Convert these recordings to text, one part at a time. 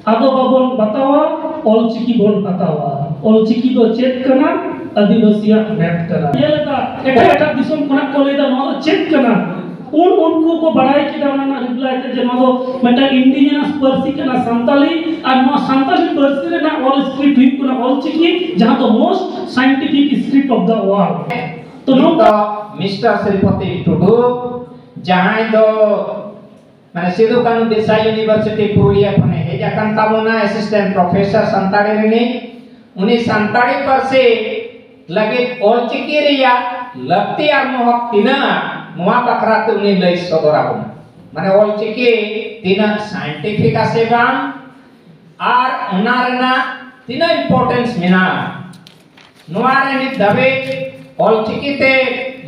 आदो बाबन बतावा ऑलचिकी बोन बतावा ऑलचिकी दो चेक करना आदिवासिया मैप करना ये लगा एटा दिसम कोना को लेदा नो चेक करना उनको को बढ़ाई की दाना ना रिप्लाई ते जे नो मेटा इंडिजिनस पर्सी के ना संताली और नो संताली पर्सी रे ना ऑल स्क्रिप्ट हुई को ना ऑलचिकी जहां तो most scientific script of the world तो नो मिस्टर श्रीपति टुडू जहां दो माने सिधु कानू देसाई यूनिवर्सिटी पुरुलिया खने हेजा कान ताबोना असिस्टेंट प्रोफेसर संताड़ी रिनी उनी संताड़ी पर से लगे ऑलचिकी रिया लगती और मोहक तिना मुआ बकरात उनी लई सदरा को माने ऑलचिकी तिना साइंटिफिक आसेबा और उनारना तिना इंपोर्टेंस मिना नोआरे नि दबे ऑलचिकी ते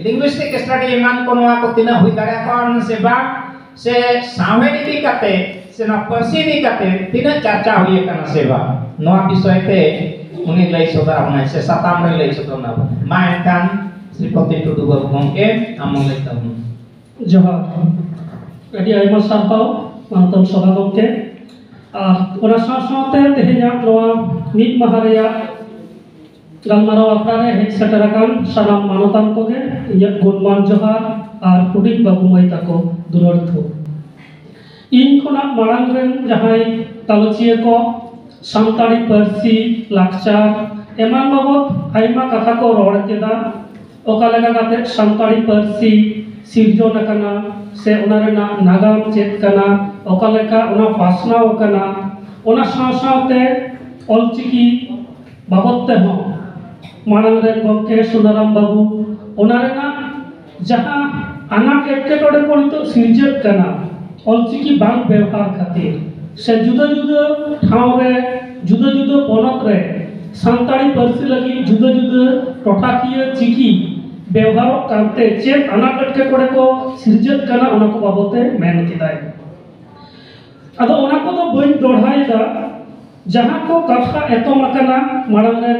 लिंग्विस्टिक स्टडी मान को नोआ को तिना हुई दाड़ा कौन सेबा से सावेदी काते से ना परसीदी काते तिना चर्चा हुई कना सेवा नोआ विषय ते उनी लई सदरा होना से सताम रे लई सदरा माय कान श्रीपति टुडू गमके आमन लई तब जोहार अडी आइमा सापाव मानतम सभा गमके ओना साथे तेहेजा नोआ मिद महारिया गलमाराव आखड़ा रे हेड सेटर कान सानाम मानतान कोगे इया गुणमान जोहार और पुडिक बाबू माई ताको दुरर्थो इन खोना मांग रेन जहाई तालचिया को सानताड़ी परसी लाक्चार एमान बाबत आइमा कथा को रोड केदा ओका लगा काते सानताड़ी परसी सिरजोन कना से ओनारेना नागाम चेत कना ओका लेका ओना फासनाव कना ओना साथे ऑलचिकी बाबत ते हो मांग रेन गमके सुनाराम बाबू ओनारेना जहां आनाट एटकेटोड़े को नितो सिरजत कना ऑलचिकी बांग व्यवहार खातिर से जुदा जुदा ठाव रे जुदा जुदा पनत रे सानताड़ी परसी लगी जुदा जुदा टोठाकीय चिकी व्यवहार करते चेक आनाट एटकेटोड़े को सिरजत कना ओना को बाबते मेन किदाय अदो ओना को तो बइन दोढ़ायदा जहां को कथा एतो मकना मांग रे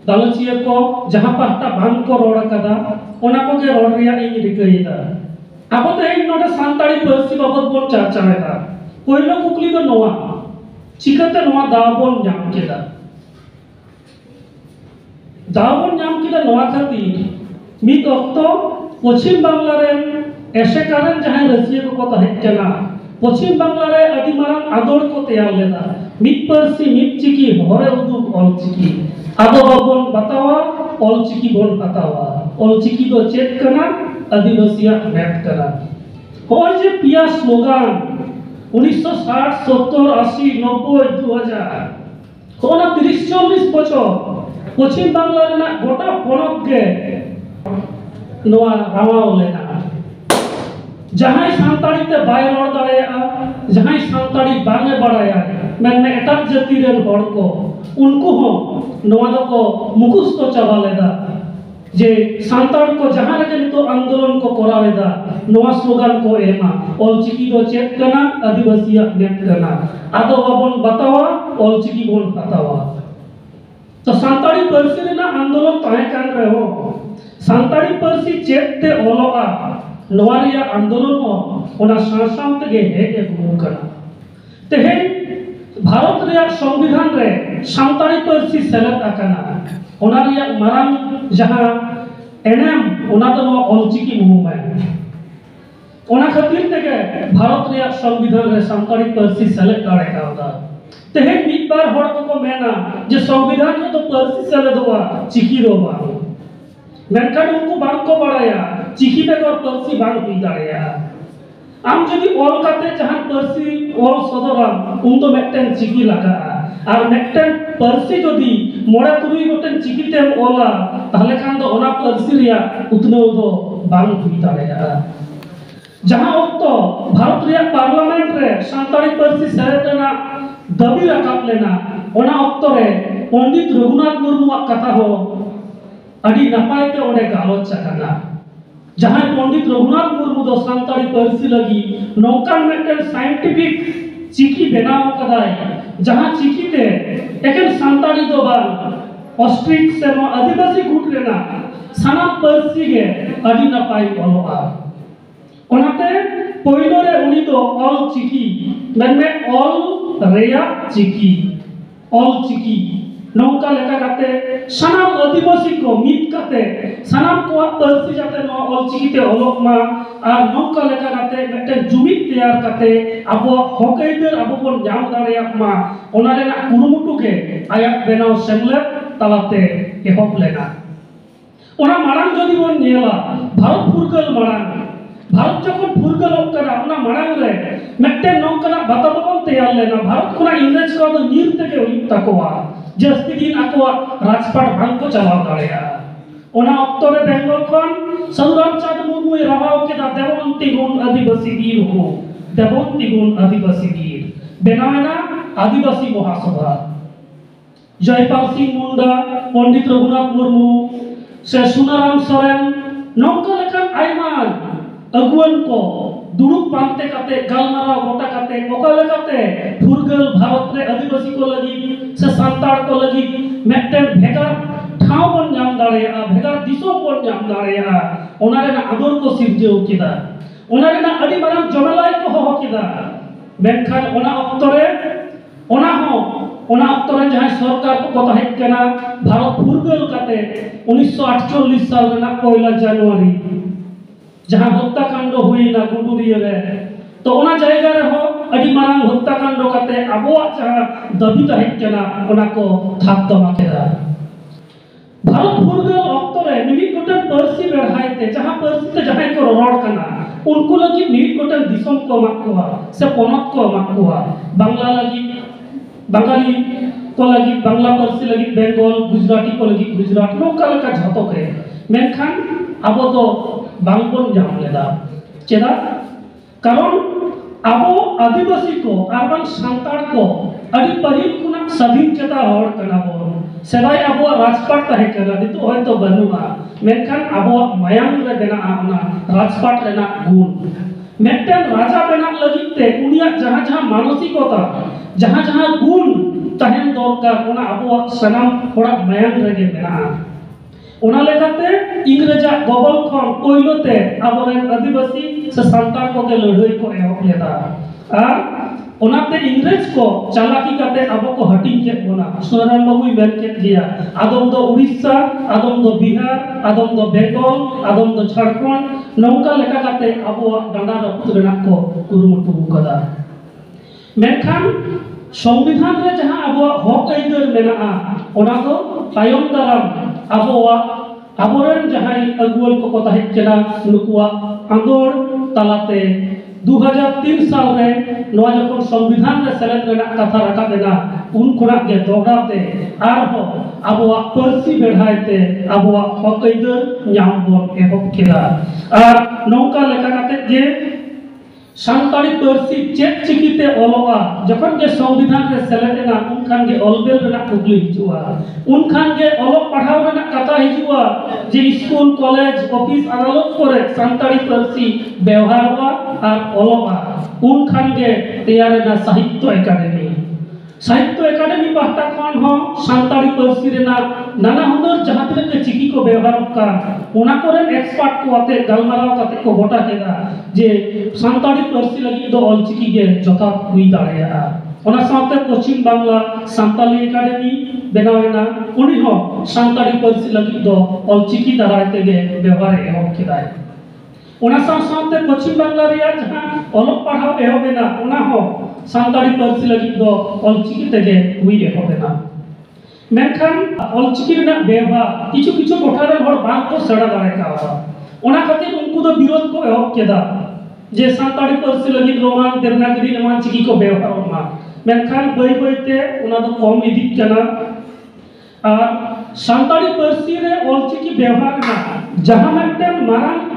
दालचिया को जहां पाहटा बांग को रोड कदा ओना को के रोड रिया इन रिकयदा अब तो एक नोटे सानताड़ी परसी बाबत बोल चर्चा है पहिलो कुकली तो नोआ चिकते नोआ दाबोन नाम केदा दाबोन नाम केदा नोआ खातिर मिद अक्तो पश्चिम बांग्ला रे एसेकारेन जहां रसिया को तहेज कना पश्चिम बांग्ला रे अदि मारांग आदर को तैयार लेदा मिद परसी मिद चिकी हरे उदुग ऑलचिकी आदो बाबन बतावा ऑलचिकी बोन बतावा ऑलचिकी दो चेक कना आदिवासिया मैप करा और जे पिया स्लोगान 1960 70 80 90 2000 कोना 30 40 बछर पश्चिम बांग्ला रेना गोटा पनत गे नोआ रामाव लेना जहां सानताड़ी ते बाय रोड दाड़ेया जहां सानताड़ी बांगे बड़ाया मैंने एटक जाति रेन हड़ को उनको हो नोआ दो को मुकुस को चाबा लेदा जे सानताड़ को जहां लगे तो आंदोलन को करावेदा नोआ स्लोगान को एमा ऑलचिकी दो चेक कना आदिवासिया मैप कना आदो बाबन बतावा ऑलचिकी बोन बतावा तो सानताड़ी परसी रेना आंदोलन ताहे कान रे हो सानताड़ी परसी चेक ते ओलोआ नोआ रिया आंदोलन हो ओना सासाम तगे हेज एगु कना तेहे भारत रिया संविधान रे सानताड़ी परसी सेलेक्ट आकना ओना रिया मारांग जहां एनएम ओना तो ऑलचिकी मूवमेंट ओना खातिर तेगे भारत रिया संविधान रे सानताड़ी परसी सेलेक्ट दाड़े कावदा तेहे मिद बार हड़ को मेना जे संविधान में तो परसी सेलेक्ट होवा चिकी रोवा मेनखान उनको बांग को बढ़ाया चिकी बेगर परसी बांग हुई दाड़ेया आम जदि ऑल काते जहां परसी ऑल सदराम उन तो मेटन चिकी लगा और मेटन परसी जदि मोड़ा तुरी गोटेन चिकी ते ओला ताहले खान दो ओना परसी रिया उतनो दो बांग हुई दाड़ेया जहां ओक्तो भारत रिया पार्लियामेंट रे सानताड़ी परसी सेरेटना दाबी रकाब लेना ओना ओक्तो रे पंडित रघुनाथ मुर्मू कथा हो अडी नपाय ते ओडे गालोच कना जहां पंडित रघुनाथ मुर्मू दो सानताड़ी परसी लगी नौकान मेटन साइंटिफिक चिकी बनाव कदाय जहां चिकी ते एकेन सानताड़ी दो बार ऑस्ट्रिच से नो आदिवासी गुट रेना साना परसी गे अडी नपाय बोलोआ ओनाते पहले रे उनी तो ऑल चिकी मैंने ऑल रेया चिकी ऑल चिकी नौका लेका काते सनाम आदिवासी को मीट काते सनाम को पर्सी जाते नो ऑल चिकी ते ओलोक मा और नौका लेका काते मेटे जुमित तैयार काते अब हकैदर अब बन जाम दाड़िया मा ओना रेना कुरुमुटु के आयात बेनाव सेमलेट तालाते एहब लेना ओना मारांग जदि बन नेला भारत फुरगल मारांग भारत जखन फुरगलोक कना ओना मारांग रे मेटे नौकना बाताबन तैयार लेना भारत कोना इंग्रेज को दो नीर तेगे हुई तकोवा जस्ती दिन आकोवा राजपाट भांग को चलाव दाड़िया ओना अक्तो रे बेंगल खन सदुराम चांद मुर्मू रहाव के दा देववंती गुण आदिवासी वीर हो देववंती गुण आदिवासी वीर बेनावेना आदिवासी महासभा जयपाल सिंह मुंडा पंडित रघुनाथ मुर्मू से सुनाराम सोरेन नौका लेकन आयमान अगुवन को दुरुक पांते काते गालमारा गोटा काते ओका लेकाते फुरगल भारत रे आदिवासी को लगी से सांताड़ को लगी मेटेन भेगा ठाव बन जाम दाड़िया भेगा दिसो बन जाम दाड़िया ओना रेना आदर को सिरजेव किदा ओना रेना अडी माराम जमेलाई को हो किदा मेनखान ओना अक्तरे ओना अक्तरे जहां सरकार को कथा हेज कना भारत फुरगल काते 1948 साल रेना 1 जनवरी जहां हत्याकांड हुई ना गुंडुरिया रे तो ओना जायगा रे हो अडी मारांग हत्याकांड काते आबोआ जहां दाबी ता हेज कना ओना को थाप दमा केदा भारत फुरगल अक्तरे निमित गोटन पर्सी बेढ़ाइते जहां पर्सी ते जहां को रोड कना उनको लगी निमित गोटन दिसम को माकुआ से पोनत को माकुआ बांग्ला लगी बंगाली को लगी बांग्ला पर्सी लगी बेंगल गुजराती को लगी गुजरात नोका लेका झतो के मेनखान आबो तो बांगबन जाम लेदा चेदा कारण आबो आदिवासी को आरबान सांताड़ को अडी पहिल कुना स्वाधीन चेता हड़ कना बो सेदाय आबो राजपाट ताहे कना दितो होयतो बनुआ मेनखान आबो मायांग रे बेना आना राजपाट रेना गुण मेटन राजा बेना लगिते उनिया जहां जहां मानसिकता जहां जहां गुण तहन दरकार ओना आबो सनाम थोड़ा मायांग रे बेना ओना लेकाते इंग्रेजा गबल खन कोइलोते आबोरेन आदिवासी से सांताड़ को के लड़ाई को एहब लेदा आ ओनाते इंग्रेज को चालाकी काते आबो को हटिंग के बोना सुनाराम बाबू मेन के दिया आदम दो उड़ीसा आदम दो बिहार आदम दो बेंगल आदम दो झारखंड नौका लेका काते आबो डांडा रपुत रेना को कुरुमुटु कदा मेनखान संविधान रे जहां आबो हक आइदार मेना ओना दो तायम दाराम आबोआ आबोरेन जहां अगुवल को कथा हेज केना नुकुआ आंदोड़ तालाते 2003 साल रे नवा जखन संविधान रे सेलेद रेना कथा राखा देना उन खुना के दोहराते आरो आबोआ पर्सी बेढ़ाइते आबोआ हक आइदार ᱧᱟᱢ बन एहब केदा आर नौका लेका काते जे सांताड़ी पर्सी चेक चिकीते ओलोआ जखन के संविधान रे सेलेदेना उनखान के अलबेल रेना कुगली हिजुआ उनखान के ओलोक पढ़ाव रेना कथा हिजुआ जे स्कूल कॉलेज ऑफिस अदालत करे सांताड़ी पर्सी व्यवहारवा और ओलोआ उनखान के तैयारेना साहित्य एकेडमी पाहटा खन हो सांताड़ी पर्सी रेना नाना हुनर जहां तक के चिकी को व्यवहार का ओना करे एक्सपर्ट को आते गलमाराव काते को गोटा केदा जे सांताड़ी पर्सी लगी दो ऑल चिकी के जथा हुई दाड़िया ओना साथे पश्चिम बांग्ला सांताली एकेडमी बेनावेना उनी हो सांताड़ी पर्सी लगी दो ऑल चिकी दारायते के व्यवहार एहब केदाय ओना साथे पश्चिम बांग्ला रिया जहां ओलोक पढ़ाव एहबेना ओना हो सांताड़ी पर्सी लगी दो ऑल चिकी तेगे हुई एहबेना मेनखान ऑल चिकी रेना व्यवहार किछु किछु टोठारे हर बांग को सेड़ा दाड़े का ओना खातिर उनको दो विरोध को एहब केदा जे सांताड़ी पर्सी लगी रोमान देवनागरी एमान चिकी को व्यवहार मा मेनखान बई बईते ओना दो कम इदिक कना आ सांताड़ी पर्सी रे ऑल चिकी व्यवहार ना जहां मेटे मारांग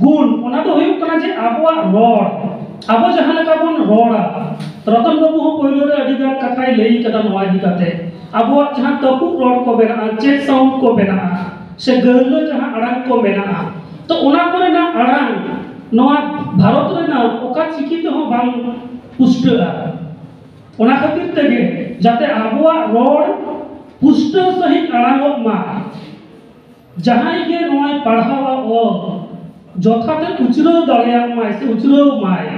गुण ओना दो होय कना जे आबोआ रोड आबो जहां लेका बन रोडा रतन बाबू हो पहिलो रे अडिगान कथाय लेई कदा नवा दिकाते आबो जहां तपु रोड को बेना चेक साउंड को बेना से गरलो जहां अड़ांग को बेना तो ओना करे ना अड़ांग नवा भारत रे ना ओका चिकी तो हो बांग पुष्टआ ओना खातिर तेगे जाते आबोआ रोड पुष्ट सहित अड़ांगो मा जहां के नवा पढ़ावा ओ जथाते उचरो दाड़िया मा से उचरो माय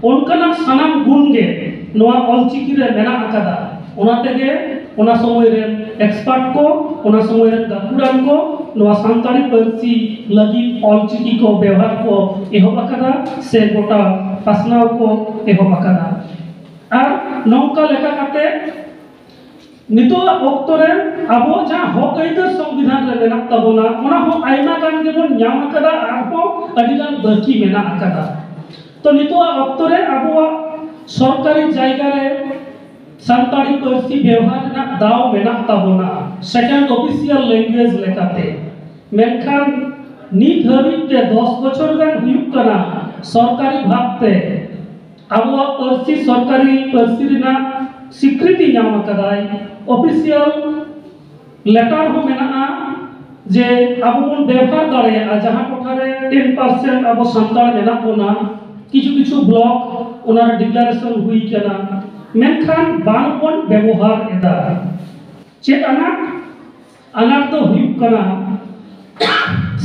उनकाना सानाम गुण गे नोआ ऑलचिकी रे मेना अकादा ओना तेगे ओना समय रे एक्सपर्ट को ओना समय रे गाकुरान को नोआ सांताली पार्सी लगी ऑलचिकी को व्यवहार को एहब अकादा से गोटा पासनाव को एहब अकादा और नौका लेका काते नितो वक्त रे अब जहाँ हक आइदार संविधान रे मेना तबोना ओना हो आइमा गान गे बोन ᱧᱟᱢ अकादा आरो अडिगान बाकी मेना अकादा तो नितो वक्त रे अब सरकारी जायगा रे सांताली पार्सी व्यवहार ना दाव मेना तबोना सेकेंड ऑफिशियल लैंग्वेज लेकाते मेनखान नित हाबिब ते 10 बछर गान हुयुक कना सरकारी भागते अब पार्सी सरकारी पार्सी रिना स्वीकृति ᱧᱟᱢ अकादाय ऑफिशियल लेटर हो मेना जे अब बन व्यवहार दाड़े जहाँ टोठा रे 10% अब सानताल मेना बोना किछु किछु ब्लॉक ओना डिक्लेरेशन हुई कना मेनखान बांग बन व्यवहार एदा चेत अनाट तो हुई कना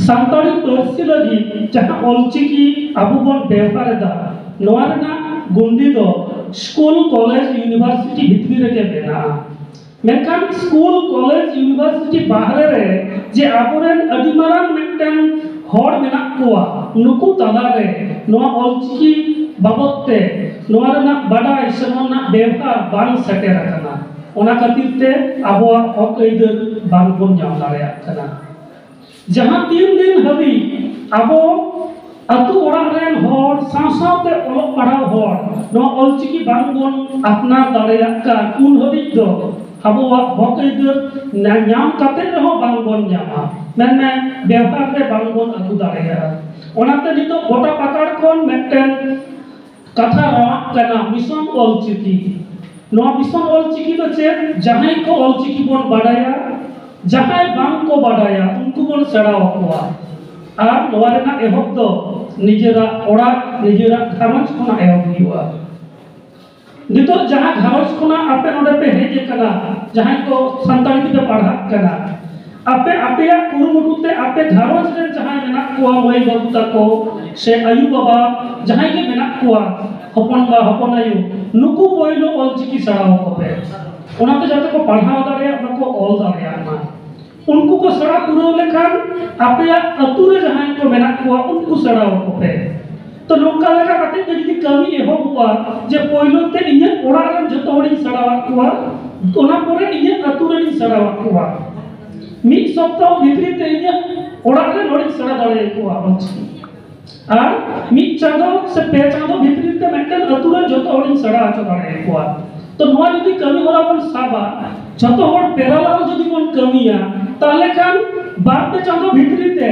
सानताली पार्सी लगी जहाँ ऑलचिकी अब बन व्यवहार एदा नोआ रेना गुंडी दो स्कूल कॉलेज यूनिवर्सिटी भितरी रे मेना मेनखान स्कूल कॉलेज यूनिवर्सिटी बाहरे रे जे आबोरेन अडी मारांग मेटन हर मेना कोआ नुकु तला रे नोआ ऑलचिकी बाबतते नोआ रेना बाडाय सनोना व्यवहार बांग सेटेर कना ओना खातिर ते आबोआ हक आइदार बांग बोन ᱧᱟᱢ दाड़ेया कना जहां 3 दिन हबी आबो अतु ओड़ा रेन हर सावसावते ओलक पढ़ाव हर नो ऑलचिकी बांग बोन अपना दाड़ेया का उन हबी दो अब हक आइदार ᱧᱟᱢ काते रहो बांग बोन ᱧᱟᱢा मेनमे व्यवहार रे बांग बोन अगु दाड़ेया ओनाते नितो गोटा पाकाड़ कोन मेटन कथा रावाक कना मिशन ऑलचिकी नो मिशन ऑलचिकी तो चे जहां को ऑलचिकी बोन बाडाया जहां बांग को बाडाया उनको बोन सेड़ाव कोआ और नोआ रेना एहब दो निजेरा ओड़ा निजेरा घारंज खना एहब हुआ नितो जहां घारंज खना आपे नोडे पे हेज कना जहां को संताली ते पढ़ा कना आपे आपेया कुरुमुटुते आपे घारंज रे जहां मेना कोआ मई बाबू ताको से आयु बाबा जहां के मेना कोआ हपन बा हपन आयु नुकु पोइलो ऑलचिकी सड़ाव कोपे ओनाते जाते को पढ़ाव दाड़ेया उनको ऑल दाड़ेया मा उनको को सड़ा पुरो लेखान आपेया अतु रे जहां को मेना कोआ उनको सड़ाव कोपे तो नोका लेका काते जदी कमी एहो हुआ जे पोइलो ते इने ओड़ा रे जतो होड़ी सड़ावा कोआ ओना परे इने अतु रे सड़ावा कोआ मिक सप्ताह भितरी ते इने ओड़ा रे होड़ी सड़ा दाड़े कोआ ऑलचिकी और मिक चांदो से पे चांदो भितरी ते मेटन अतु रे जतो होड़ी सड़ा आचो दाड़े कोआ तो नोआ जदी कमी होला बन साबा जतो होड़ पेरालाल जदी बन कमिया ताले खान बाप पे चांदो भितरी ते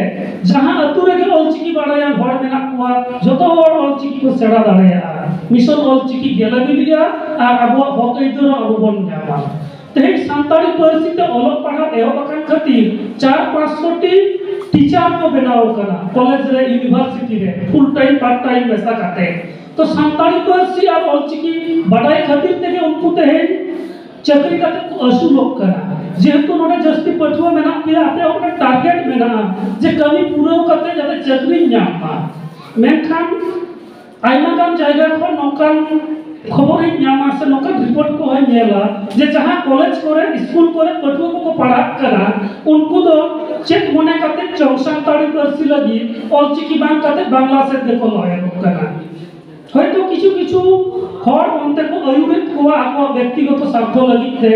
जहां अतु रे ऑलचिकी बाड़ाया हड़ मेना कोआ जतो होड़ ऑलचिकी को सेड़ा दाड़ेया मिशन ऑलचिकी गेला बिलिया और अब हक आइदार अब बन ᱧᱟᱢᱟ तेज सानताली पार्सी ते ओलक पढ़ा एहब अकान खातिर 4-500 टी टीचर को बनाव कना कॉलेज रे यूनिवर्सिटी रे फुल टाइम पार्ट टाइम मेसा काटे तो सानताली पार्सी और ऑलचिकी बाडाय खातिर तेगे उनको ते चक्री काते को असुलोक कना जेहेतु नोडे जस्ती पठुआ मेना पे आते अपने टारगेट मेना जे कमी पूरा करते जाते चक्री ᱧᱟᱢᱟ मेनखान आइमा गान जायगा को नौकान खबर ᱧᱟᱢᱟ से नौका रिपोर्ट को है नेला जे जहां कॉलेज करे स्कूल करे पठुआ को पढ़ा करा उनको तो चेक मने काते 64 लगी ऑलचिकी बांग काते बांग्ला से देखो लय कना হয়তো কিছু কিছু হর অন্তে को আয়ুবেদ কোয়া আকো ব্যক্তিগত স্বার্থ লাগিতে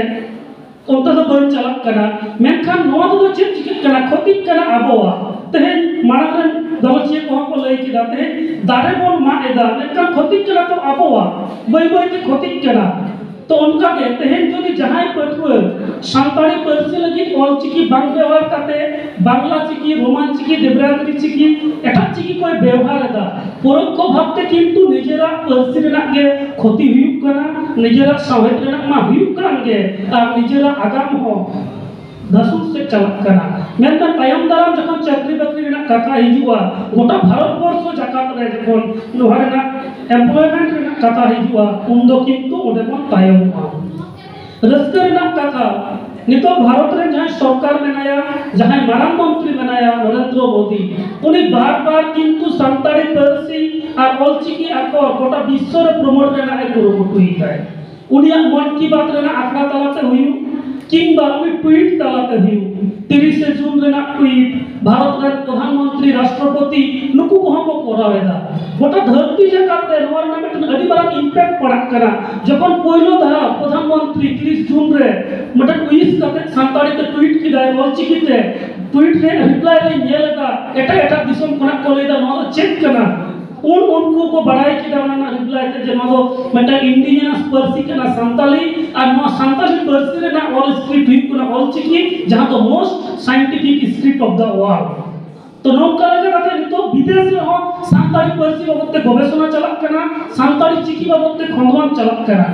অন্তে তো বই চালাক করা মেনখান নোয়া তো চেক চিক করা ক্ষতি করা আবওয়া তেহে মারান দলচিয়ে কোহ को লই কি দাতে দারে বল মা এদা মেনখান ক্ষতি করা তো আবওয়া বই বই তে ক্ষতি করা तो उनका कहते हैं जो कि जहां पठुआ सानताली पार्सी लगी ऑलचिकी बांग व्यवहार करते बांग्ला चिकी रोमान चिकी देवरागरी चिकी एटा चिकी कोई व्यवहार एदा परोक्ष भावते किंतु निजेरा पार्सी रेना गे क्षति हुयुक कना निजेरा साहित्य रेना मा हुयुक कना गे और निजेरा आगाम हो दसुन से चलक कना मेनता तायम दाराम जखन चाकरी बाकरी रेना कथा हिजुआ गोटा भारत वर्ष जाकात रे जखन लोहारेना एम्प्लॉयमेंट रेना कथा हिजुआ उन्दो किंतु ओडे कोन तायमुआ रस्ते रेना कथा नितो भारत रे जहां सरकार मेनाया जहां मारांग मंत्री मेनाया नरेंद्र मोदी उनी बार-बार किंतु सानताली पार्सी और ऑलचिकी आको गोटा विश्व रे प्रमोट करना है कुरुमुटुई है उनिया मन की बात रेना आखड़ा तलाते हुई किंबा उनी ट्वीट तलाते हुई 30 जून रेना ट्वीट भारत रे प्रधानमंत्री राष्ट्रपति नुकु को हम कोरावेदा गोटा धरती जगत रे नोर ना मिटन अडी बड़ा इंपैक्ट पड़ा करा जखन पहिलो धारा प्रधानमंत्री 30 जून रे मटन उइस कते सांताड़ी ते ट्वीट की दाय ऑलचिकी ते ट्वीट रे रिप्लाई रे नेलेदा एटा दिसम कोना कोलेदा नो चेक करना उनको को बढ़ाई की दावना रिप्लाई ते जनो मटा इंडिजिनस पर्सी कना संताली और नो संताली पर्सी रे ना ऑल स्क्रिप्ट हुई कोना ऑलचिकी जहां तो most scientific script of the world तो नौका लगा कते नितो विदेश रे हो संताली पर्सी बाबते गवेषणा चलक कना संताली चिकी बाबते खंडन चलक कना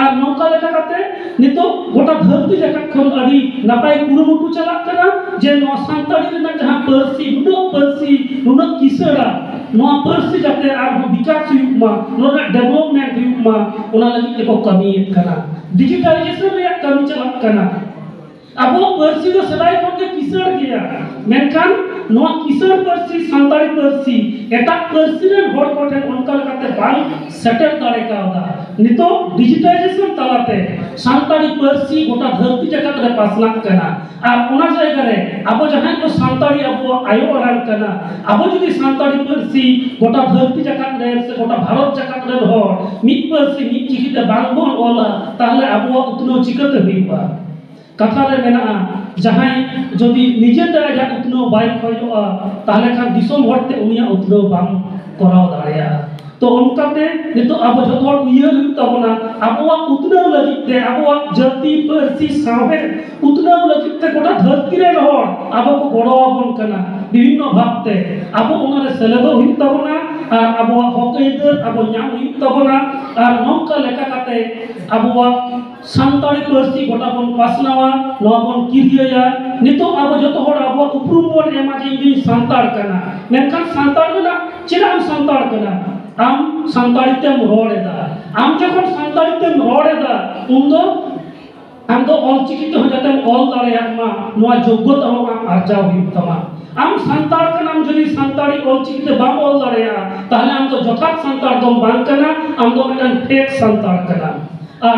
और नौका लगा कते नितो गोटा धरती जगत खन अडी नपाय कुरुमुटु चलक कना जे नो संताली रे ना जहां पर्सी नुनो किसड़ा नोआ पर्सी जाते आर विकास हुयुमा नोना डेवलपमेंट हुयुमा ओना लगी को कमी कना डिजिटलाइजेशन रे कमी चलक कना अब पर्सी दो सदाय को के किसड़ गया मेनखान नोआ किसड़ पर्सी संताली पर्सी एटा पर्सी रे होड़ कोठे उनका लगाते बांग सेटल दाड़े का होदा नितो डिजिटलाइजेशन तलाते संताली पर्सी गोटा धरती जगत रे पासना कना और ओना जायगा रे अब जहां को संताली अब आयो आराम कना अब जदी संताली पर्सी गोटा धरती जगत रे से गोटा भारत जगत रे हो मिट पर्सी मिट चिकिते बांग बोन ओला ताहले अब उतनो चिकते हुईबा कथा रे मेना जहां जदी निजे दे जा उतनो बाय खोजोआ ताहले खान दिसोम हरते उनिया उतनो बांग कराव दाड़िया तो उनकाते नितो अब जतो उयहर तबना अबवा उतनो लगिते अबवा जाति पर्सी सावे उतनो लगिते गोटा धरती रे हर अब को गड़वाबन कना विभिन्न भाबते अब उनारे सेलेदो हुई तबना और अबवा हकैदर अब न्याम हुई तबना और नौका लेका काते अबवा संताली पर्सी गोटा बन पासनावा नोबन किरिया नितो अब जतो हर अबवा उपरुम बन एमाजी दी संताड़ कना मेनखान संताड़ ना चिराम संताड़ कना आम संताड़ी तेम रोड़ेदा आम जखन संताड़ी तेम रोड़ेदा उन्दो आम दो ऑलचिकी तो जाते ऑल दाड़े आमा नोआ योग्यता आम आर्जाव हुई तमा आम संताड़ का नाम जदी संताड़ी ऑलचिकी ते बाम ऑल दाड़े ताहले आम तो जथात संताड़ दम बांग कना आम दो मिटन फेक संताड़ कना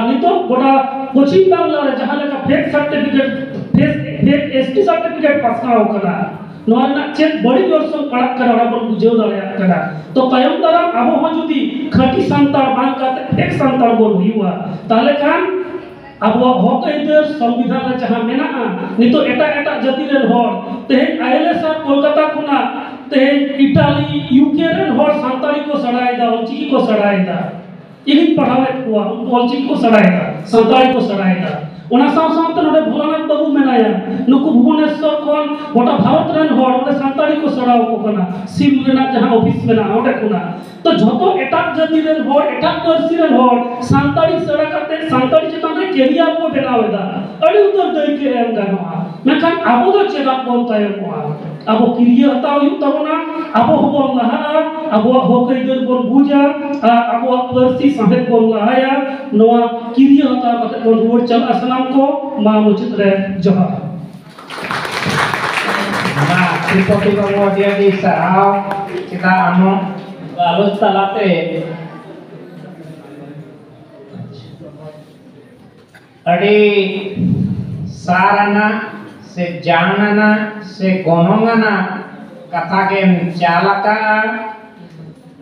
नितो गोटा पश्चिम बांग्ला रे जहां लेका fake certificate fake ST certificate पासना हो कना नोना चेक बड़ी वर्षन पड़क कर बन बुझेव दाड़े कना तो तायम दाराम अब हो जदी खटी संताड़ बांग काते फेक संताड़ बोल हुआ ताहले खान अब हक इधर संविधान रे जहां मेना नितो एटा जाति रे हर ते आईएलएस कोलकाता खुना ते इटाली यूके रे हर संताड़ी को सड़ायदा ऑलचिकी को सड़ायदा इही पढ़ावे हुआ ऑलचिकी को सड़ायदा संताड़ी को सड़ायदा ओना साथ नोडे भोलानाथ बाबू मेनाया नुकु भुवनेश्वर कोन गोटा भारत रेन हर ओडे संताड़ी को सड़ाव को कना सिम रेना जहां ऑफिस मेना ओडे कुना तो झतो एटाक जाति रेन हर एटाक पर्सी रेन हर संताड़ी सड़ा करते संताड़ी चेतन रे कैरियर को बनावेदा अड़ी उतर दई के एम गानोआ मेखान आबो दो चेदा बोलताय को आबो किरियर हताव यु तबना आबो होबो लहा आबो होकैदर बोल बुजा आबो पर्सी सहेत बोल लहाया नोआ किरियर हताव कते बोल रोड चल असलाम को मा मुचित रे जोहार ना तिपति को दिया di sarau kita anu lalu talate adi sarana se janana se gonongana kata gen jalaka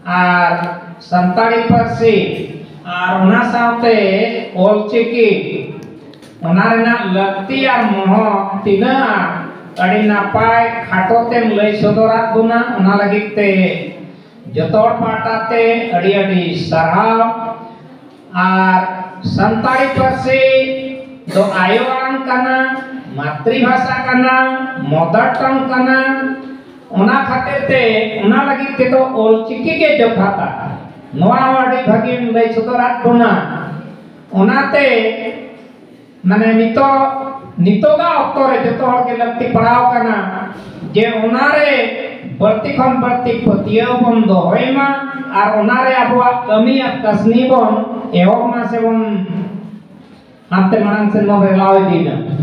ar santari parsi ar ona saute olchiki ona rena lakti ar moho tina adi napai khato tem lay sodorat buna ona lagit te jotor patate adi sarau ar santari parsi do ayo orang kana मातृभाषा कना mother tongue कना ओना खातिर ते ओना लगी ते तो ऑलचिकी के जोखाता नोआ वाडी भागिन लई सदरात बना ओनाते माने नितोगा अक्तरे जतो हर के लगती पढ़ाव कना जे ओनारे बर्ती खन बर्ती पतियो बन दोहैमा आर ओनारे अबवा कमी आ कसनी बन एहो मा से बन हाते मणन से नो बेलावे दिन